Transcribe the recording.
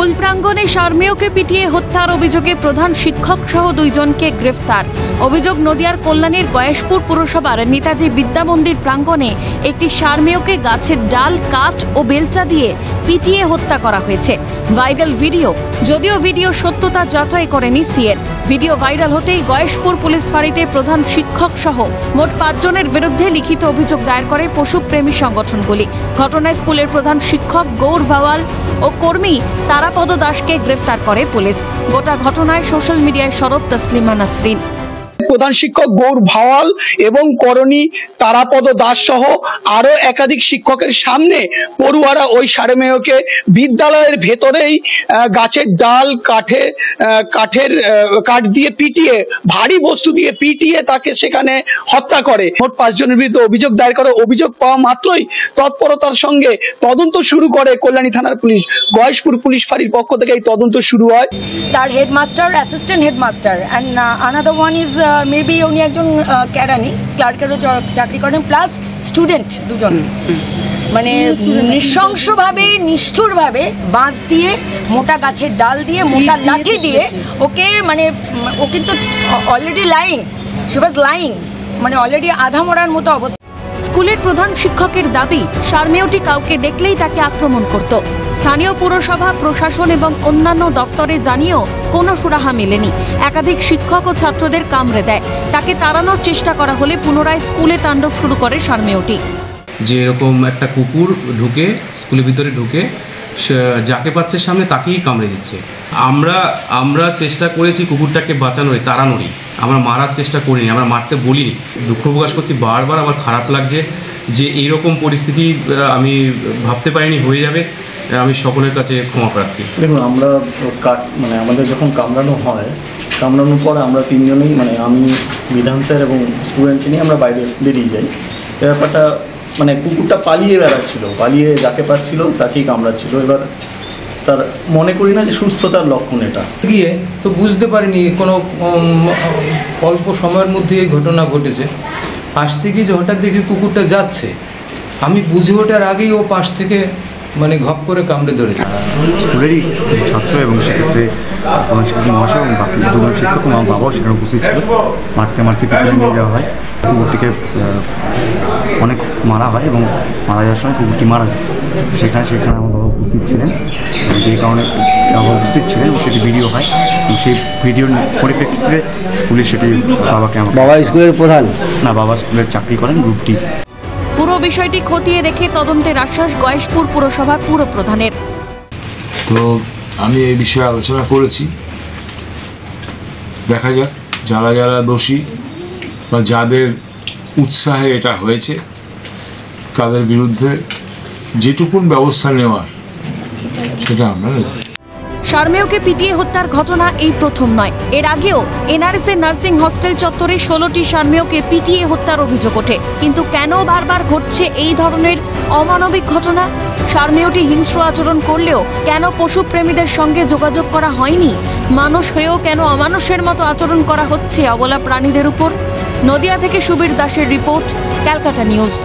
School প্রাঙ্গণে সারমেয়কে পিটিয়ে হত্যার অভিযোগে প্রধান শিক্ষক সহ 2 জনকে গ্রেফতার। অভিযোগ, নদিয়ার কল্যাণীর গয়েশপুর পুরসভার নেতাজি বিদ্যা মন্দির প্রাঙ্গণে একটি সারমেয়কে গাছের ডাল, কাঠ ও বেলচা দিয়ে পিটিয়ে হত্যা করা হয়েছে। ভাইরাল ভিডিও, যদিও ভিডিও সত্যতা যাচাই করেনি সিএর। ভিডিও ভাইরাল হতেই গয়েশপুর পুলিশ ফাঁড়িতে প্রধান শিক্ষক সহ মোট 5 জনের বিরুদ্ধে লিখিত অভিযোগ দায়ের করে পশুপ্রেমী সংগঠনগুলি। ঘটনায় স্কুলের প্রধান শিক্ষক গৌর ভাওয়াল ও কর্মী তারাপদ দাসকে গ্রেফতার করে পুলিশ। গোটা ঘটনায় সোশ্যাল মিডিয়ায় সরব তসলিমা নাসরিন। প্রধান শিক্ষক গৌর ভাওয়াল এবং করণী তারাপদ দাস সহ আরো একাধিক শিক্ষকের সামনে পড়ুয়ারা ওই সারমেয়কে বিদ্যালয়ের ভেতরেই গাছের ডাল, কাঠ দিয়ে পিটিয়ে, ভারী বস্তু দিয়ে পিটিয়ে তাকে সেখানে হত্যা করে। মোট 5 জনের বিরুদ্ধে অভিযোগ দায়ের করে। অভিযোগ পাওয়া মাত্রই তৎপরতার সঙ্গে তদন্ত শুরু করে কল্যাণী থানার পুলিশ। গয়েশপুর পুলিশ ফাঁড়ির পক্ষ থেকে এই তদন্ত শুরু হয়। তার headmaster, assistant headmaster and another one is maybe উনি একজন ক্যারানি, ক্লার্কেরও চাকরি করেন, প্লাস স্টুডেন্ট 2 জন। মানে নৃশংসভাবে, নিষ্ঠুরভাবে বাঁশ দিয়ে, মোটা গাছের ডাল দিয়ে, মোটা লাঠি দিয়ে ওকে, মানে ও কিন্তু already lying, she was lying, মানে অলরেডি আধা মরার মতো অবস্থা। স্কুলের প্রধান শিক্ষকের দাবি, সারমেয়টি কাউকে দেখলেই তাকে আক্রমণ করত। স্থানীয় পুরসভা, প্রশাসন এবং অন্যান্য দপ্তরে জানিয়েও কোনো সুরাহা মেলেনি। একাধিক শিক্ষক ও ছাত্রদের কামড়ে দেয়। তাকে তাড়ানোর চেষ্টা করা হলে পুনরায় স্কুলে তাণ্ডব শুরু করে সারমেয়টি। যে এরকম একটা কুকুর ঢুকে স্কুলের ভিতরে ঢুকে যাকে পাচ্ছে সামনে তাকেই কামড়ে দিচ্ছে। আমরা চেষ্টা করেছি কুকুরটাকে বাঁচানোরই, তাড়ানোরই। আমরা মারার চেষ্টা করিনি, আমরা মারতে বলিনি। দুঃখ প্রকাশ করছি, বারবার আমার খারাপ লাগছে যে এইরকম পরিস্থিতি আমি ভাবতে পারিনি হয়ে যাবে। আমি সকলের কাছে ক্ষমা প্রার্থী। দেখুন, আমরা মানে আমাদের যখন কামড়ানো হয়, কামড়ানোর পর আমরা 3 জনেই, মানে আমি, বিধান স্যার এবং স্টুডেন্টকে নিয়ে আমরা বাইরে বেরিয়ে যাই। এ ব্যাপারটা, মানে কুকুরটা পালিয়ে বেড়াচ্ছিল, পালিয়ে যাকে পাচ্ছিল তাকেই কামড়াচ্ছিল। এবার তার মনে করি না যে সুস্থতার লক্ষণ এটা। গিয়ে তো বুঝতে পারিনি, কোনো অল্প সময়ের মধ্যে এই ঘটনা ঘটেছে। পাশ থেকে যে হঠাৎ দেখি কুকুরটা যাচ্ছে, আমি বুঝে ওঠার আগেই ও পাশ থেকে মানে ঘপ করে কামড়ে ধরেছে। স্কুলেরই ছাত্র এবং সেক্ষেত্রে প্রধান শিক্ষক মহাশয় এবং বাকি 2 জন শিক্ষক, আমার বাবাও সেখানে উপস্থিত ছিল। মারতে পিছনে নিয়ে যাওয়া হয়, কুকুরটিকে অনেক মারা হয় এবং মারা যাওয়ার সময় কুকুরটি মারা যায়। সেখানে আমার বাবা উপস্থিত ছিলেন, যে কারণে বাবা উপস্থিত ছিলেন এবং সেটি ভিডিও হয়। সেই ভিডিওর পরিপ্রেক্ষিতে পুলিশ সেটি বাবাকে, বাবা স্কুলের প্রধান না, বাবা স্কুলের চাকরি করেন, গ্রুপটি। পুরো বিষয়টি খতিয়ে দেখে তদন্তের আশ্বাস গয়েশপুর পুরসভার পুর প্রধানের। তো আমি এই বিষয়ে আলোচনা করেছি, দেখা যাক যারা দোষী বা যাদের উৎসাহে এটা হয়েছে তাদের বিরুদ্ধে যেটুকুন ব্যবস্থা নেওয়ার সেটা আমরা নেব। সারমেয়কে পিটিয়ে হত্যার ঘটনা এই প্রথম নয়। এর আগেও এনআরএস এর নার্সিং হস্টেল চত্বরে 16টি সারমেয়কে পিটিয়ে হত্যার অভিযোগ ওঠে। কিন্তু কেন বারবার ঘটছে এই ধরনের অমানবিক ঘটনা? সারমেয়টি হিংস্র আচরণ করলেও কেন পশুপ্রেমীদের সঙ্গে যোগাযোগ করা হয়নি? মানুষ হয়েও কেন অমানুষের মতো আচরণ করা হচ্ছে অবলা প্রাণীদের উপর? নদিয়া থেকে সুবীর দাসের রিপোর্ট, ক্যালকাটা নিউজ।